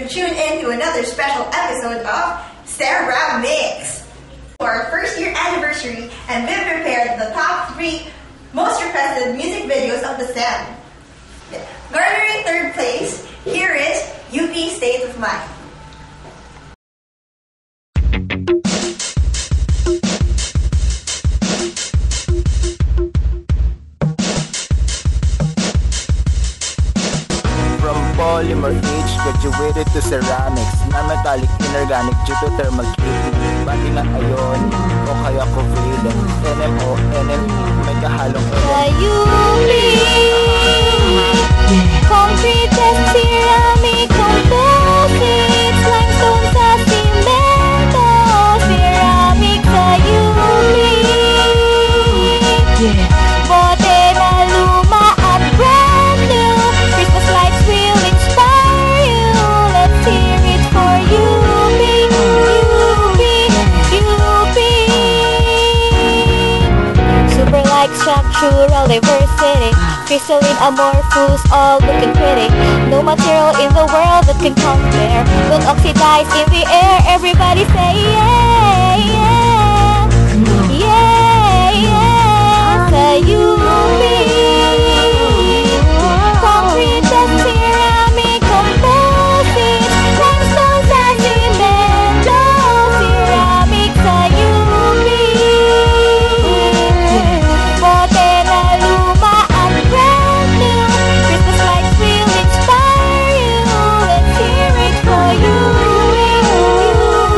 to tune in to another special episode of Ceramics. For our first year anniversary, and we've prepared the top 3 most requested music videos of the SEM. Garnering 3rd place, here is UP State of Mind. Polymer H, graduated to ceramics, non-metallic inorganic due to thermal treatment. Bali nga ayon o kaya covalent, NMO, NME, may kahalong concrete and ceramic composites, limestone sa cemento, ceramic sa UP. Bote na luma at brand new, Christmas lights will inspire you. Let's hear it for UP, UP, UP. Super like structural diversity, crystalline amorphous, all looking pretty. No material in the world that can compare. Don't oxidize in the air. Everybody say yeah, yeah, yeah, yeah. Sa UP. Concrete and ceramic composites, limestone sa cemento, ceramic sa UP. Bote na luma at brand new, Christmas lights will inspire you. Let's hear it for UP,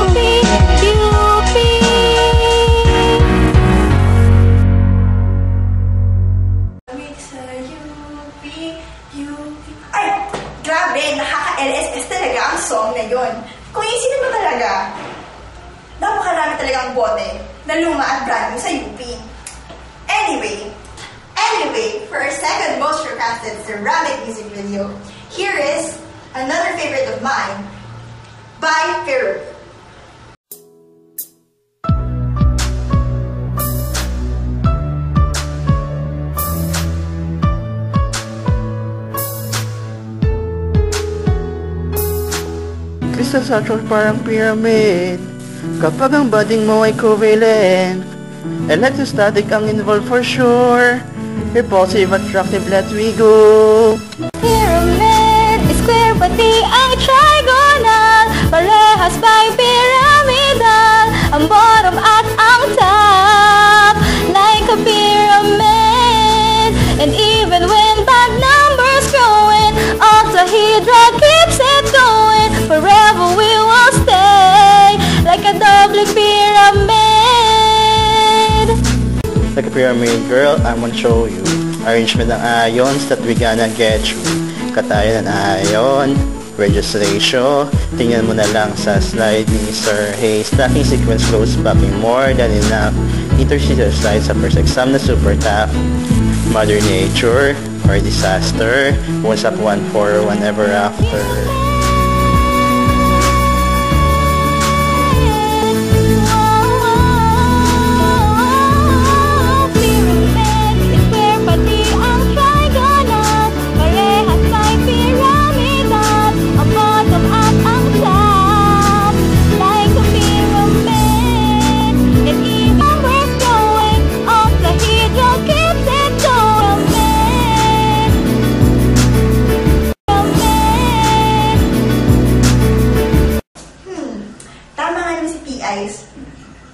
UP, UP. Ay! Grabe! Nakaka-LSS talaga ang song na yun. Kung iisipin mo talaga, napakarami talaga ang bote na luma at brand new sa UP. Anyway, for our second most requested ceramic music video, here is another favorite of mine by Feru. crystal structure parang pyramid. Kapag ang budding mo ay covalent, electrostatic ang involved for sure. Repulsive, attractive, let we go. Pyramid is square pati ang trigonal, parehas by pyramidal, ang bottom at ang top, like a pyramid. And even when bad numbers growing, octahedral keeps it going. Forever we will stay like a double pyramid. Like a pyramid, girl, I'm gonna show you. Arrangement ng ions that we gonna get you. Katayo ng ion, Regis ratio. Tingnan mo na lang sa slide ni Sir Hayes. Stacking sequence flows backing more than enough. Interstitial slide sa first exam na super tough. Mother Nature or disaster. Once up, one for, one ever after.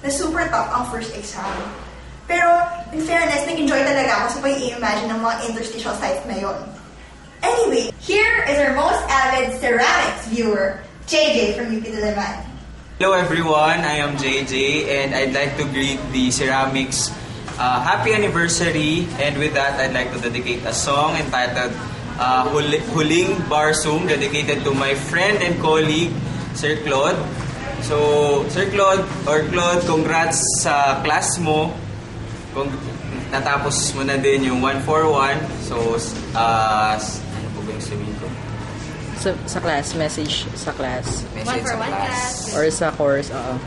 Na super top ang first exam. Pero, in fairness, nag-enjoy talaga ako sa pag-i-imagine ng mga interstitial sites na yun. Anyway, here is our most avid ceramics viewer, JJ from UP Diliman. Hello everyone, I am JJ and I'd like to greet the ceramics happy anniversary, and with that I'd like to dedicate a song entitled Huling Barsung, dedicated to my friend and colleague, Sir Claude. So, Sir Claude, or Claude, congrats sa class mo. Kung natapos mo na din yung 141. So, ano po ba yung sabihin ko? Sa class, message sa class. Message sa class. Or sa course, oo.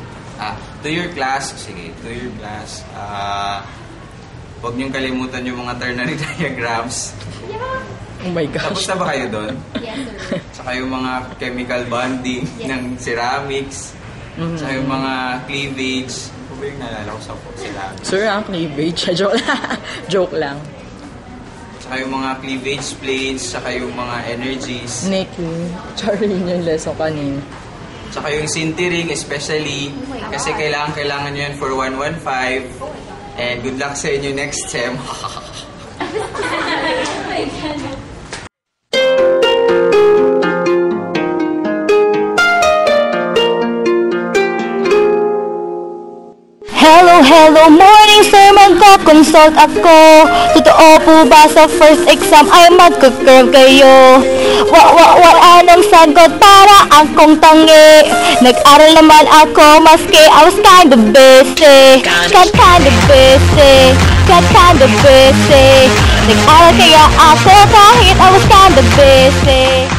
To your class, sige, to your class. Huwag niyong kalimutan yung mga ternary diagrams. Oh my Tapos gosh. na ba kayo doon? Yes, sir. Saka yung mga chemical bonding ng ceramics. Saka yung mga cleavage. Ano ba yung naalala ko sa ceramics? Sir, ang cleavage. Joke lang. Joke lang. Saka yung mga cleavage plates. Saka yung mga energies. Nikki. Sorry, yun yung lesson kanina. Saka yung sintering especially. Kasi kailangan nyo yan for 115. And good luck sa inyo next sem. Hello, morning sir, magko-consult ako. Totoo po ba sa first exam ay magko-curve kayo? Anong sagot para akong tangi? Nag-aral naman ako maski I was kind of busy. Nag-aral kaya ako kahit I was kind of busy.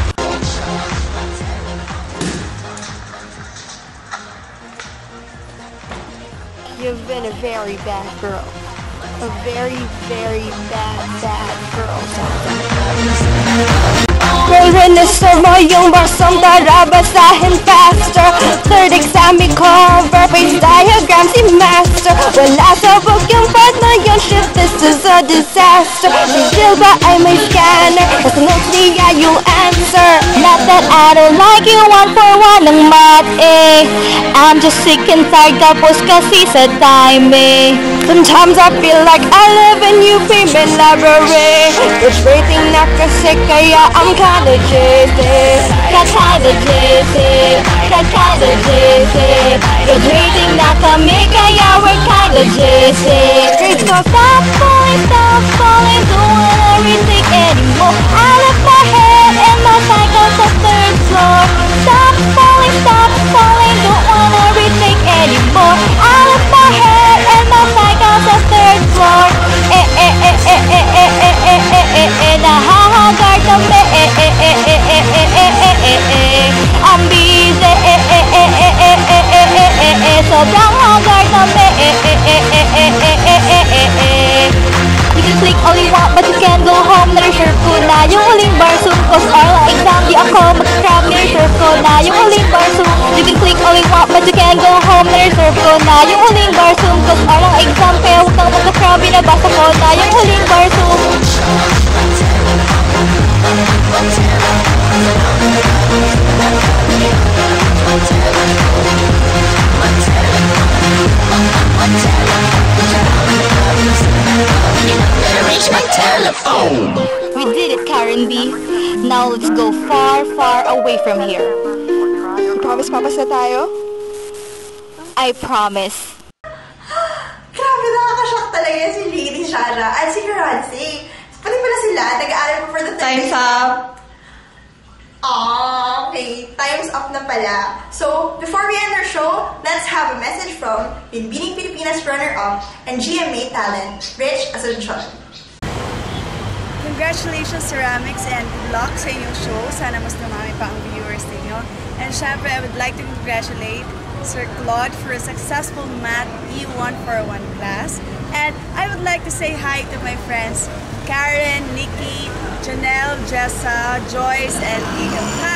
You've been a very bad girl. A very, very bad girl. Reminisce mo yung basong tara basahin faster. Third exam cover page diagram si master. Wala sa book yung part na yun, shit, this is a disaster. Still ba ay may scanner? Kasi notes niya yung answer. Not that I don't like you, 1 for 1 ng math eh. I'm just sick and tired tapos kasi sa time eh. Sometimes I feel like I live in UP Library. Frustrating na kasi kaya I'm kinda jizzy. Frustrating na kami kaya we're kinda jizzy. Grades go stop falling, don't wanna retake anymore. I left my head and my cycle's the 3rd floor. Stop falling, don't wanna retake anymore. I left my head and my cycle's the 3rd floor. Nahahagar kami, I'm busy, sobrang haggard kami, You can click all you want but you can't go home. Na-reserve ko na yung huling bar soon. Cause oral exam di ako mag-scrub. Na-reserve ko na yung huling bar soon. You can click all you want but you can't go home. Na-reserve ko na yung huling bar soon. Cause oral exam kaya huwag kang mag-scrub. Binabasa ko na yung huling bar soon. We did it, Karen B. Now let's go far, far away from here. Promise papas na tayo? I promise. Grabe, nakakashock talaga si Lady Shara at si Karansi. Pati pala sila, nag-aaral pa for the Time's up. Okay, time's up na pala. So, before we end our show, let's have a message from Binbining Pilipinas runner-up and GMA talent, Rich Asuncion. Congratulations, Ceramics, and good luck sa inyong show. Sana mas dumami pa ang viewers ninyo. And syempre, I would like to congratulate Sir Claude for a successful Math E141 class. And I would like to say hi to my friends Karen, Nikki, Janelle, Jessa, Joyce, and Ika. Hi!